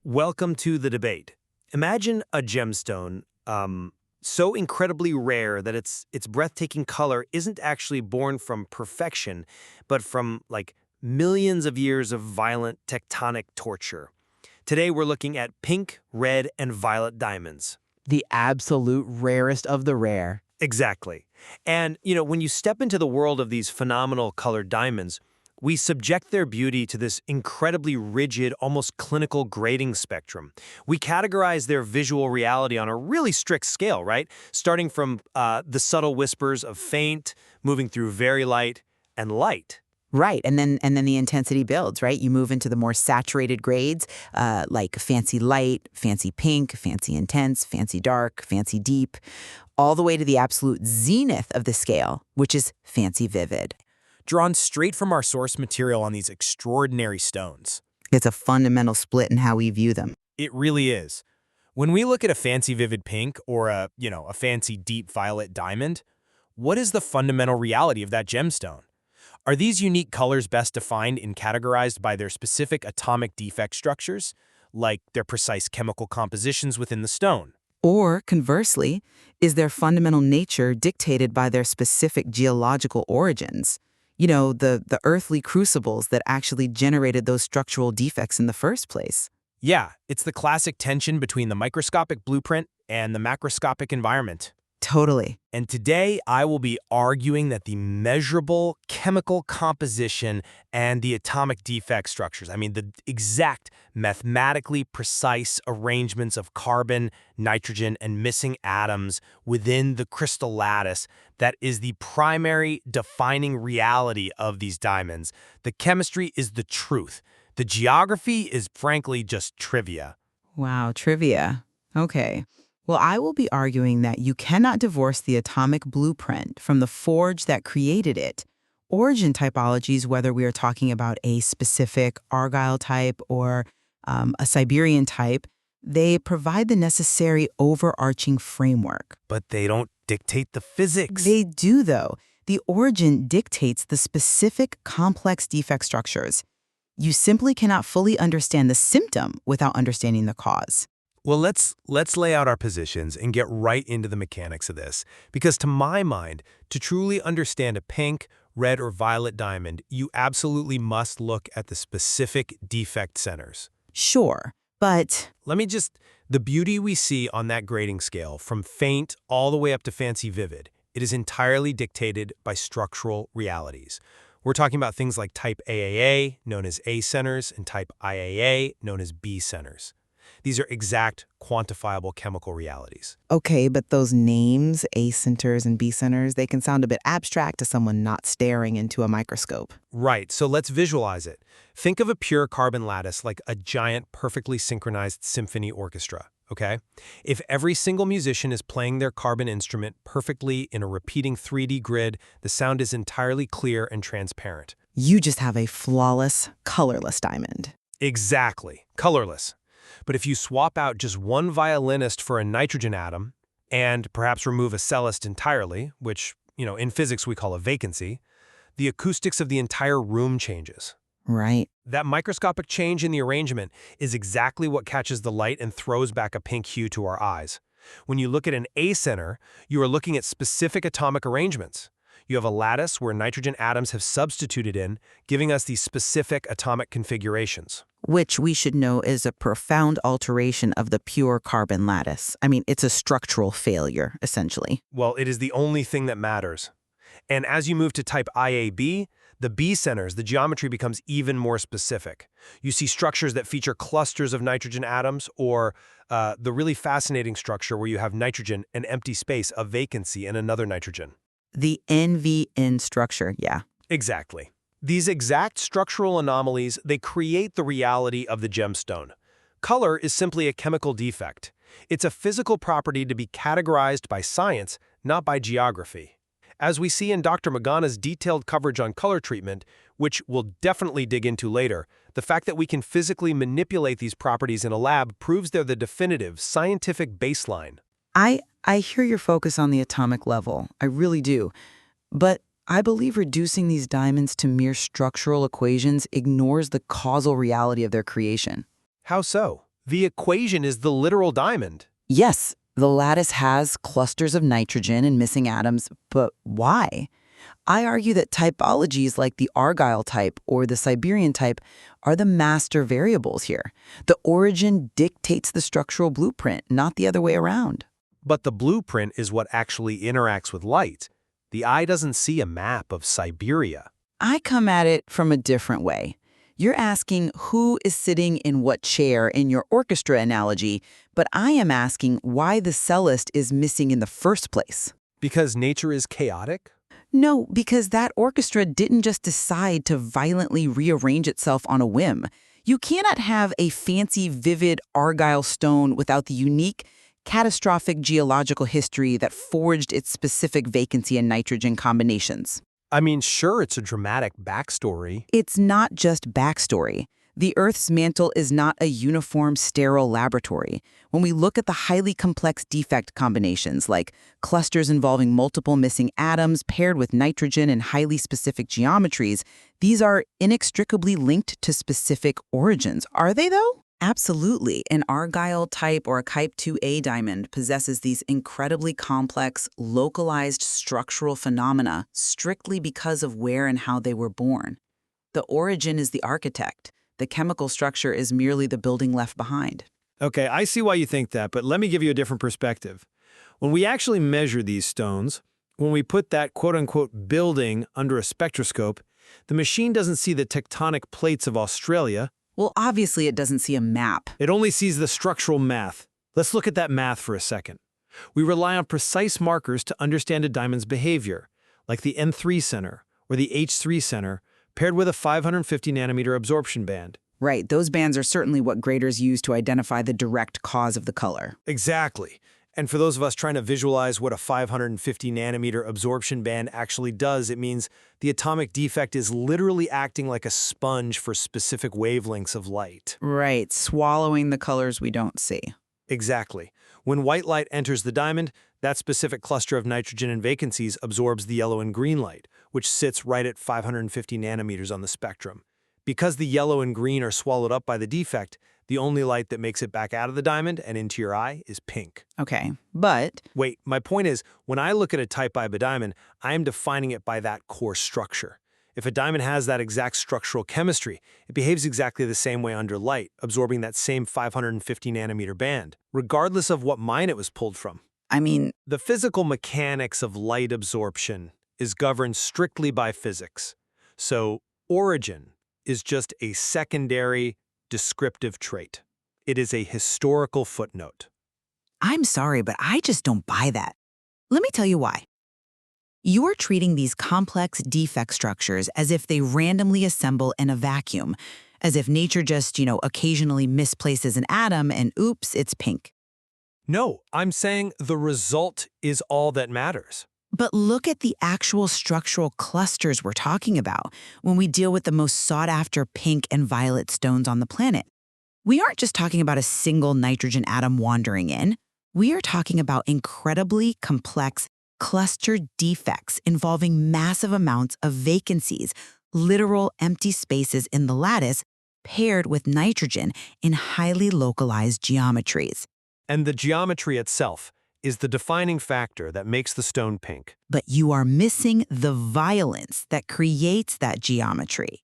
Welcome to the debate. Imagine a gemstone, so incredibly rare that its breathtaking color isn't actually born from perfection, but from like millions of years of violent tectonic torture. Today we're looking at pink, red, and violet diamonds. The absolute rarest of the rare. Exactly. And, when you step into the world of these phenomenal colored diamonds, we subject their beauty to this incredibly rigid, almost clinical grading spectrum. We categorize their visual reality on a really strict scale, right? Starting from the subtle whispers of faint, moving through very light, and light. Right, and then the intensity builds, right? You move into the more saturated grades, like fancy light, fancy pink, fancy intense, fancy dark, fancy deep, all the way to the absolute zenith of the scale, which is fancy vivid. Drawn straight from our source material on these extraordinary stones. It's a fundamental split in how we view them. It really is. When we look at a fancy vivid pink or a fancy deep violet diamond, what is the fundamental reality of that gemstone? Are these unique colors best defined and categorized by their specific atomic defect structures, like their precise chemical compositions within the stone? Or, conversely, is their fundamental nature dictated by their specific geological origins? The earthly crucibles that actually generated those structural defects in the first place. Yeah, it's the classic tension between the microscopic blueprint and the macroscopic environment. Totally. And today, I will be arguing that the measurable chemical composition and the atomic defect structures, the exact mathematically precise arrangements of carbon, nitrogen, and missing atoms within the crystal lattice, that is the primary defining reality of these diamonds. The chemistry is the truth. The geography is frankly just trivia. Wow, trivia. Okay. Well, I will be arguing that you cannot divorce the atomic blueprint from the forge that created it. Origin typologies, whether we are talking about a specific Argyle type or a Siberian type, they provide the necessary overarching framework. But they don't dictate the physics. They do, though. The origin dictates the specific complex defect structures. You simply cannot fully understand the symptom without understanding the cause. Well, let's lay out our positions and get right into the mechanics of this. Because to my mind, to truly understand a pink, red, or violet diamond, you absolutely must look at the specific defect centers. Sure, but The beauty we see on that grading scale, from faint all the way up to fancy vivid, it is entirely dictated by structural realities. We're talking about things like type AAA, known as A centers, and type IAA, known as B centers. These are exact, quantifiable chemical realities. okay, but those names, A centers and B centers, they can sound a bit abstract to someone not staring into a microscope. Right, so let's visualize it. Think of a pure carbon lattice like a giant, perfectly synchronized symphony orchestra, okay? If every single musician is playing their carbon instrument perfectly in a repeating 3D grid, the sound is entirely clear and transparent. You just have a flawless, colorless diamond. Exactly, colorless. But if you swap out just one violinist for a nitrogen atom, and perhaps remove a cellist entirely, which, in physics we call a vacancy, the acoustics of the entire room changes. Right. That microscopic change in the arrangement is exactly what catches the light and throws back a pink hue to our eyes. When you look at an A center, you are looking at specific atomic arrangements. You have a lattice where nitrogen atoms have substituted in, giving us these specific atomic configurations. Which we should know is a profound alteration of the pure carbon lattice. It's a structural failure, essentially. Well, it is the only thing that matters. And as you move to type IAB, the B centers, the geometry becomes even more specific. You see structures that feature clusters of nitrogen atoms, or the really fascinating structure where you have nitrogen, an empty space, a vacancy, and another nitrogen. The NVN structure, yeah. Exactly. These exact structural anomalies, they create the reality of the gemstone. Color is simply a chemical defect. It's a physical property to be categorized by science, not by geography. As we see in Dr. Magana's detailed coverage on color treatment, which we'll definitely dig into later, the fact that we can physically manipulate these properties in a lab proves they're the definitive scientific baseline. I hear your focus on the atomic level. I really do. But I believe reducing these diamonds to mere structural equations ignores the causal reality of their creation. How so? The equation is the literal diamond. Yes, the lattice has clusters of nitrogen and missing atoms, but why? I argue that typologies like the Argyle type or the Siberian type are the master variables here. The origin dictates the structural blueprint, not the other way around. But the blueprint is what actually interacts with light. The eye doesn't see a map of Siberia. I come at it from a different way. You're asking who is sitting in what chair in your orchestra analogy, but I am asking why the cellist is missing in the first place. Because nature is chaotic? No, because that orchestra didn't just decide to violently rearrange itself on a whim. You cannot have a fancy, vivid Argyle stone without the unique, catastrophic geological history that forged its specific vacancy and nitrogen combinations. I mean, sure, it's a dramatic backstory. It's not just backstory. The Earth's mantle is not a uniform, sterile laboratory. When we look at the highly complex defect combinations, like clusters involving multiple missing atoms paired with nitrogen and highly specific geometries, these are inextricably linked to specific origins. Are they, though? Absolutely. An Argyle type or a Type 2A diamond possesses these incredibly complex, localized structural phenomena strictly because of where and how they were born. The origin is the architect. The chemical structure is merely the building left behind. Okay, I see why you think that, but let me give you a different perspective. When we actually measure these stones, when we put that quote-unquote building under a spectroscope, the machine doesn't see the tectonic plates of Australia. Well, obviously it doesn't see a map. It only sees the structural math. Let's look at that math for a second. We rely on precise markers to understand a diamond's behavior, like the N3 center or the H3 center, paired with a 550 nanometer absorption band. Right, those bands are certainly what graders use to identify the direct cause of the color. Exactly. And for those of us trying to visualize what a 550 nanometer absorption band actually does, it means the atomic defect is literally acting like a sponge for specific wavelengths of light. Right, swallowing the colors we don't see. Exactly. When white light enters the diamond, that specific cluster of nitrogen and vacancies absorbs the yellow and green light, which sits right at 550 nanometers on the spectrum. Because the yellow and green are swallowed up by the defect, the only light that makes it back out of the diamond and into your eye is pink. Okay, but... Wait, my point is, when I look at a Type I diamond, I am defining it by that core structure. If a diamond has that exact structural chemistry, it behaves exactly the same way under light, absorbing that same 550 nanometer band, regardless of what mine it was pulled from. I mean... The physical mechanics of light absorption is governed strictly by physics. So, origin is just a secondary, descriptive trait. It is a historical footnote. I'm sorry, but I just don't buy that. Let me tell you why. You are treating these complex defect structures as if they randomly assemble in a vacuum, as if nature just, occasionally misplaces an atom and oops, it's pink. No, I'm saying the result is all that matters. But look at the actual structural clusters we're talking about when we deal with the most sought-after pink and violet stones on the planet. We aren't just talking about a single nitrogen atom wandering in. We are talking about incredibly complex cluster defects involving massive amounts of vacancies, literal empty spaces in the lattice paired with nitrogen in highly localized geometries. And the geometry itself is the defining factor that makes the stone pink. But you are missing the violence that creates that geometry.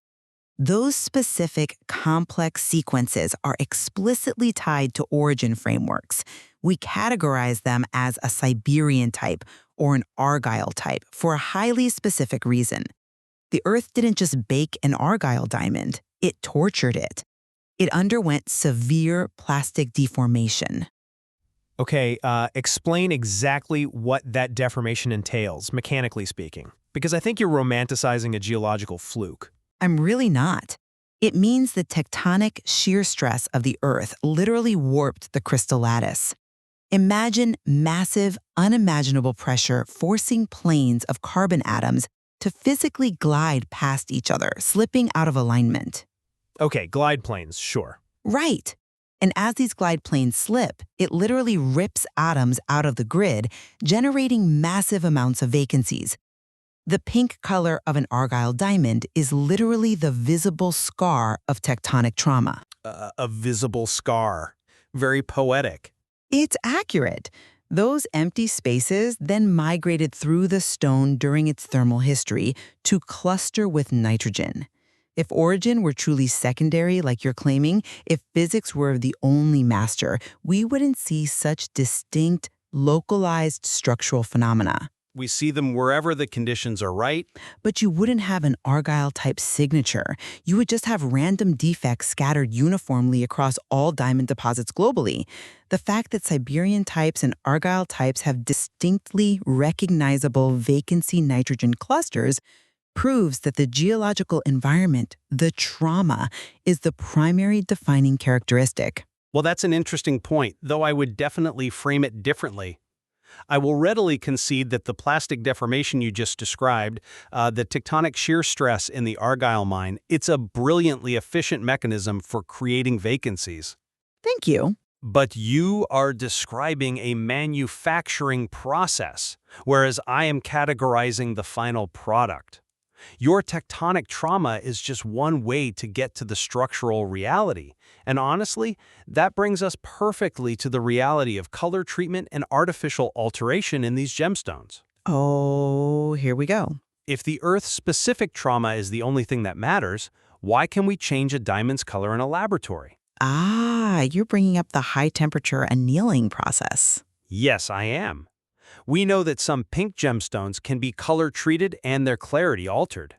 Those specific complex sequences are explicitly tied to origin frameworks. We categorize them as a Siberian type or an Argyle type for a highly specific reason. The Earth didn't just bake an Argyle diamond, it tortured it. It underwent severe plastic deformation. Okay, explain exactly what that deformation entails, mechanically speaking, because I think you're romanticizing a geological fluke. I'm really not. It means the tectonic shear stress of the Earth literally warped the crystal lattice. Imagine massive, unimaginable pressure forcing planes of carbon atoms to physically glide past each other, slipping out of alignment. Okay, glide planes, sure. Right. And as these glide planes slip, it literally rips atoms out of the grid, generating massive amounts of vacancies. The pink color of an Argyle diamond is literally the visible scar of tectonic trauma. A visible scar. Very poetic. It's accurate. Those empty spaces then migrated through the stone during its thermal history to cluster with nitrogen. If origin were truly secondary, like you're claiming, if physics were the only master, we wouldn't see such distinct, localized structural phenomena. We see them wherever the conditions are right. But you wouldn't have an Argyle-type signature. You would just have random defects scattered uniformly across all diamond deposits globally. The fact that Siberian types and Argyle types have distinctly recognizable vacancy nitrogen clusters proves that the geological environment, the trauma, is the primary defining characteristic. Well, that's an interesting point, though I would definitely frame it differently. I will readily concede that the plastic deformation you just described, the tectonic shear stress in the Argyle mine, it's a brilliantly efficient mechanism for creating vacancies. Thank you. But you are describing a manufacturing process, whereas I am categorizing the final product. Your tectonic trauma is just one way to get to the structural reality. And honestly, that brings us perfectly to the reality of color treatment and artificial alteration in these gemstones. Oh, here we go. If the Earth-specific trauma is the only thing that matters, why can we change a diamond's color in a laboratory? Ah, you're bringing up the high-temperature annealing process. Yes, I am. We know that some pink gemstones can be color-treated and their clarity altered.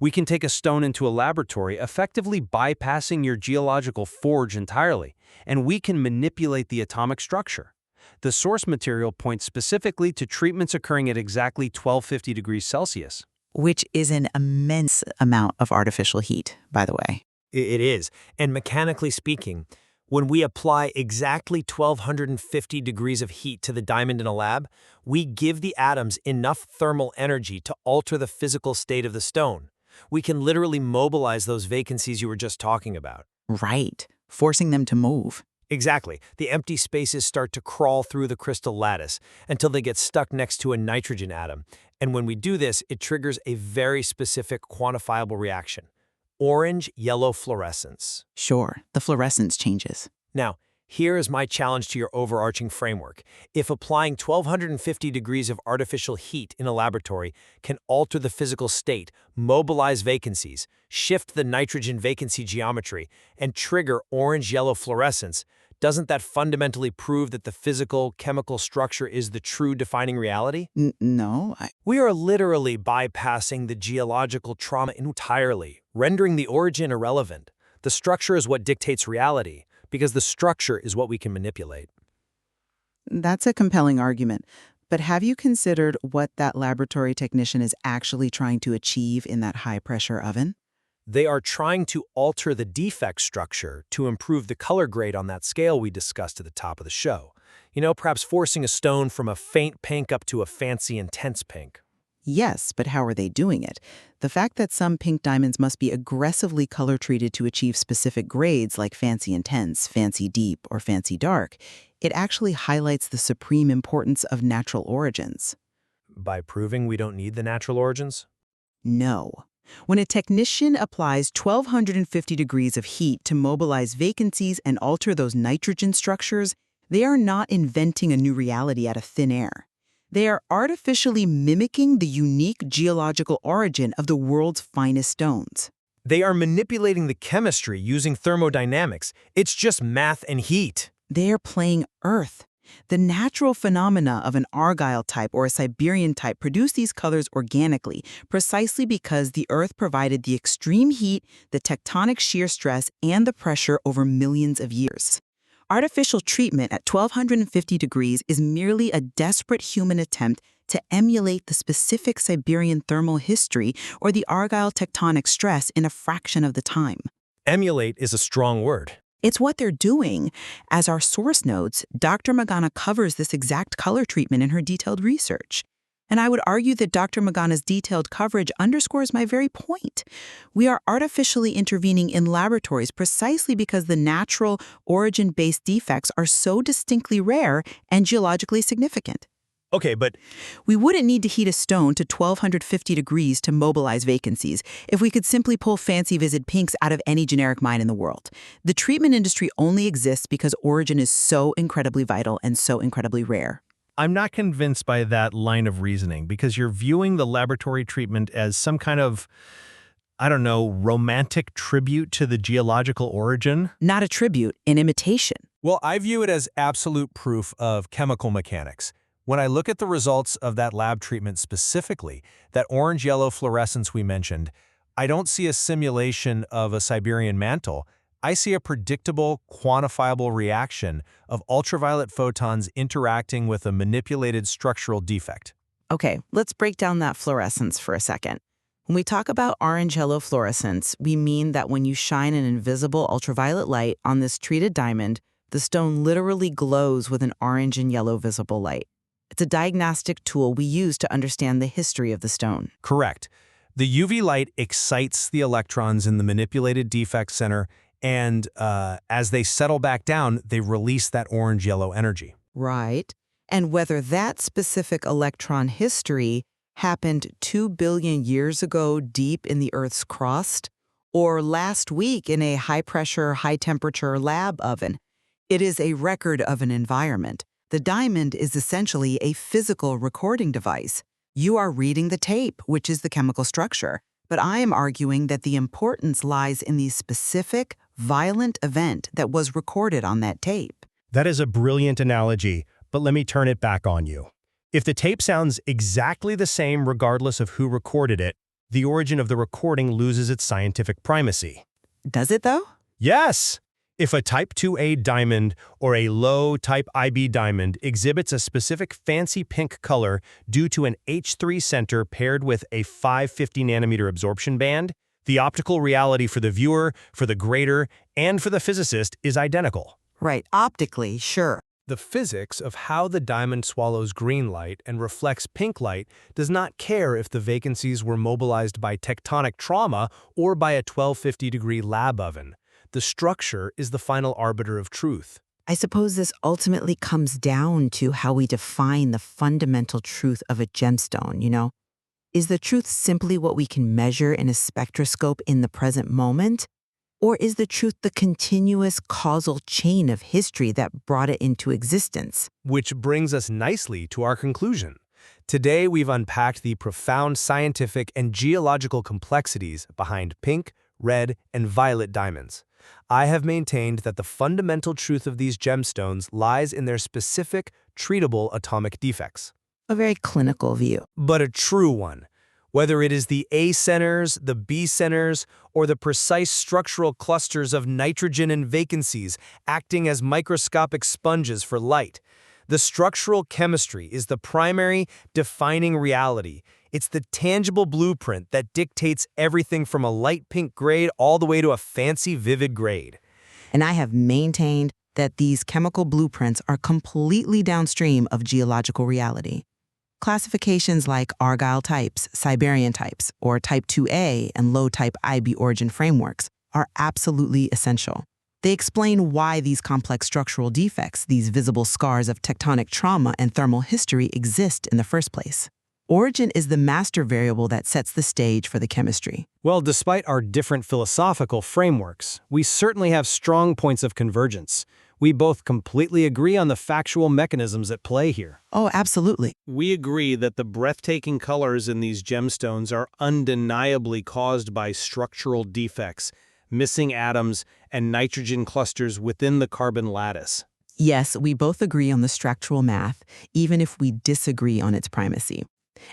We can take a stone into a laboratory, effectively bypassing your geological forge entirely, and we can manipulate the atomic structure. The source material points specifically to treatments occurring at exactly 1250 degrees Celsius. Which is an immense amount of artificial heat, by the way. It is. And mechanically speaking, when we apply exactly 1250 degrees of heat to the diamond in a lab, we give the atoms enough thermal energy to alter the physical state of the stone. We can literally mobilize those vacancies you were just talking about. Right, forcing them to move. Exactly. The empty spaces start to crawl through the crystal lattice until they get stuck next to a nitrogen atom. And when we do this, it triggers a very specific quantifiable reaction. Orange-yellow fluorescence. Sure, the fluorescence changes. Now, here is my challenge to your overarching framework. If applying 1250 degrees of artificial heat in a laboratory can alter the physical state, mobilize vacancies, shift the nitrogen vacancy geometry, and trigger orange-yellow fluorescence, doesn't that fundamentally prove that the physical, chemical structure is the true defining reality? No. We are literally bypassing the geological trauma entirely, rendering the origin irrelevant. The structure is what dictates reality, because the structure is what we can manipulate. That's a compelling argument. But have you considered what that laboratory technician is actually trying to achieve in that high-pressure oven? They are trying to alter the defect structure to improve the color grade on that scale we discussed at the top of the show. You know, perhaps forcing a stone from a faint pink up to a fancy intense pink. Yes, but how are they doing it? The fact that some pink diamonds must be aggressively color-treated to achieve specific grades like fancy intense, fancy deep, or fancy dark, it actually highlights the supreme importance of natural origins. By proving we don't need the natural origins? No. When a technician applies 1250 degrees of heat to mobilize vacancies and alter those nitrogen structures, they are not inventing a new reality out of thin air. They are artificially mimicking the unique geological origin of the world's finest stones. They are manipulating the chemistry using thermodynamics. It's just math and heat. They are playing Earth. The natural phenomena of an Argyle type or a Siberian type produce these colors organically, precisely because the Earth provided the extreme heat, the tectonic shear stress, and the pressure over millions of years. Artificial treatment at 1250 degrees is merely a desperate human attempt to emulate the specific Siberian thermal history or the Argyle tectonic stress in a fraction of the time. Emulate is a strong word. It's what they're doing. As our source notes, Dr. Magana covers this exact color treatment in her detailed research. And I would argue that Dr. Magana's detailed coverage underscores my very point. We are artificially intervening in laboratories precisely because the natural, origin-based defects are so distinctly rare and geologically significant. Okay, but We wouldn't need to heat a stone to 1250 degrees to mobilize vacancies if we could simply pull fancy vivid pinks out of any generic mine in the world. The treatment industry only exists because origin is so incredibly vital and so incredibly rare. I'm not convinced by that line of reasoning because you're viewing the laboratory treatment as some kind of, I don't know, romantic tribute to the geological origin. Not a tribute, an imitation. Well, I view it as absolute proof of chemical mechanics. When I look at the results of that lab treatment specifically, that orange-yellow fluorescence we mentioned, I don't see a simulation of a Siberian mantle. I see a predictable, quantifiable reaction of ultraviolet photons interacting with a manipulated structural defect. Okay, let's break down that fluorescence for a second. When we talk about orange-yellow fluorescence, we mean that when you shine an invisible ultraviolet light on this treated diamond, the stone literally glows with an orange and yellow visible light. It's a diagnostic tool we use to understand the history of the stone. Correct. The UV light excites the electrons in the manipulated defect center, and as they settle back down, they release that orange-yellow energy. Right. And whether that specific electron history happened 2 billion years ago deep in the Earth's crust, or last week in a high-pressure, high-temperature lab oven, it is a record of an environment. The diamond is essentially a physical recording device. You are reading the tape, which is the chemical structure. But I am arguing that the importance lies in the specific, violent event that was recorded on that tape. That is a brilliant analogy, but let me turn it back on you. If the tape sounds exactly the same regardless of who recorded it, the origin of the recording loses its scientific primacy. Does it, though? Yes! If a Type 2A diamond or a low Type IB diamond exhibits a specific fancy pink color due to an H3 center paired with a 550 nanometer absorption band, the optical reality for the viewer, for the grader, and for the physicist is identical. Right, optically, sure. The physics of how the diamond swallows green light and reflects pink light does not care if the vacancies were mobilized by tectonic trauma or by a 1250-degree lab oven. The structure is the final arbiter of truth. I suppose this ultimately comes down to how we define the fundamental truth of a gemstone, you know? Is the truth simply what we can measure in a spectroscope in the present moment? Or is the truth the continuous causal chain of history that brought it into existence? Which brings us nicely to our conclusion. Today, we've unpacked the profound scientific and geological complexities behind pink, red, and violet diamonds. I have maintained that the fundamental truth of these gemstones lies in their specific, treatable atomic defects. A very clinical view. But a true one. Whether it is the A centers, the B centers, or the precise structural clusters of nitrogen and vacancies acting as microscopic sponges for light, the structural chemistry is the primary defining reality. It's the tangible blueprint that dictates everything from a light pink grade all the way to a fancy vivid grade. And I have maintained that these chemical blueprints are completely downstream of geological reality. Classifications like Argyle types, Siberian types, or Type 2A and low Type IB origin frameworks are absolutely essential. They explain why these complex structural defects, these visible scars of tectonic trauma and thermal history, exist in the first place. Origin is the master variable that sets the stage for the chemistry. Well, despite our different philosophical frameworks, we certainly have strong points of convergence. We both completely agree on the factual mechanisms at play here. Oh, absolutely. We agree that the breathtaking colors in these gemstones are undeniably caused by structural defects, missing atoms, and nitrogen clusters within the carbon lattice. Yes, we both agree on the structural math, even if we disagree on its primacy.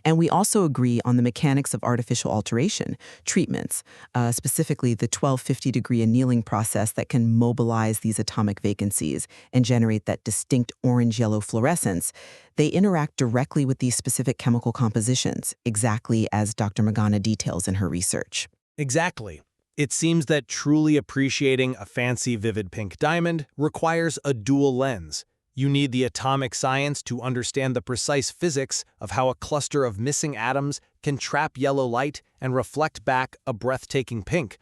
And we also agree on the mechanics of artificial alteration, treatments, specifically the 1250-degree annealing process that can mobilize these atomic vacancies and generate that distinct orange-yellow fluorescence. They interact directly with these specific chemical compositions, exactly as Dr. Magana details in her research. Exactly. It seems that truly appreciating a fancy vivid pink diamond requires a dual lens. You need the atomic science to understand the precise physics of how a cluster of missing atoms can trap yellow light and reflect back a breathtaking pink.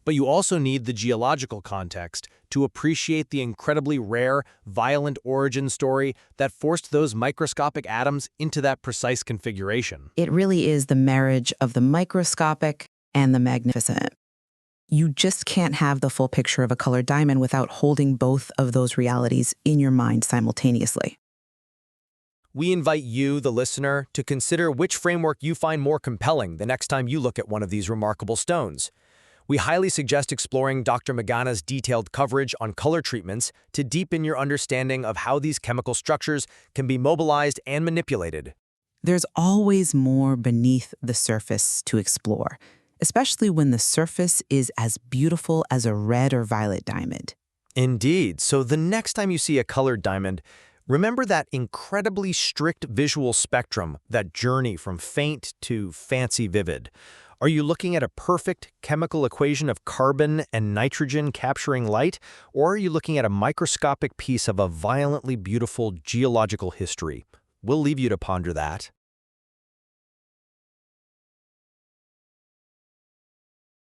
But you also need the geological context to appreciate the incredibly rare, violent origin story that forced those microscopic atoms into that precise configuration. It really is the marriage of the microscopic and the magnificent. You just can't have the full picture of a colored diamond without holding both of those realities in your mind simultaneously. We invite you, the listener, to consider which framework you find more compelling the next time you look at one of these remarkable stones. We highly suggest exploring Dr. Magana's detailed coverage on color treatments to deepen your understanding of how these chemical structures can be mobilized and manipulated. There's always more beneath the surface to explore, especially when the surface is as beautiful as a red or violet diamond. Indeed. So the next time you see a colored diamond, remember that incredibly strict visual spectrum, that journey from faint to fancy vivid. Are you looking at a perfect chemical equation of carbon and nitrogen capturing light, or are you looking at a microscopic piece of a violently beautiful geological history? We'll leave you to ponder that.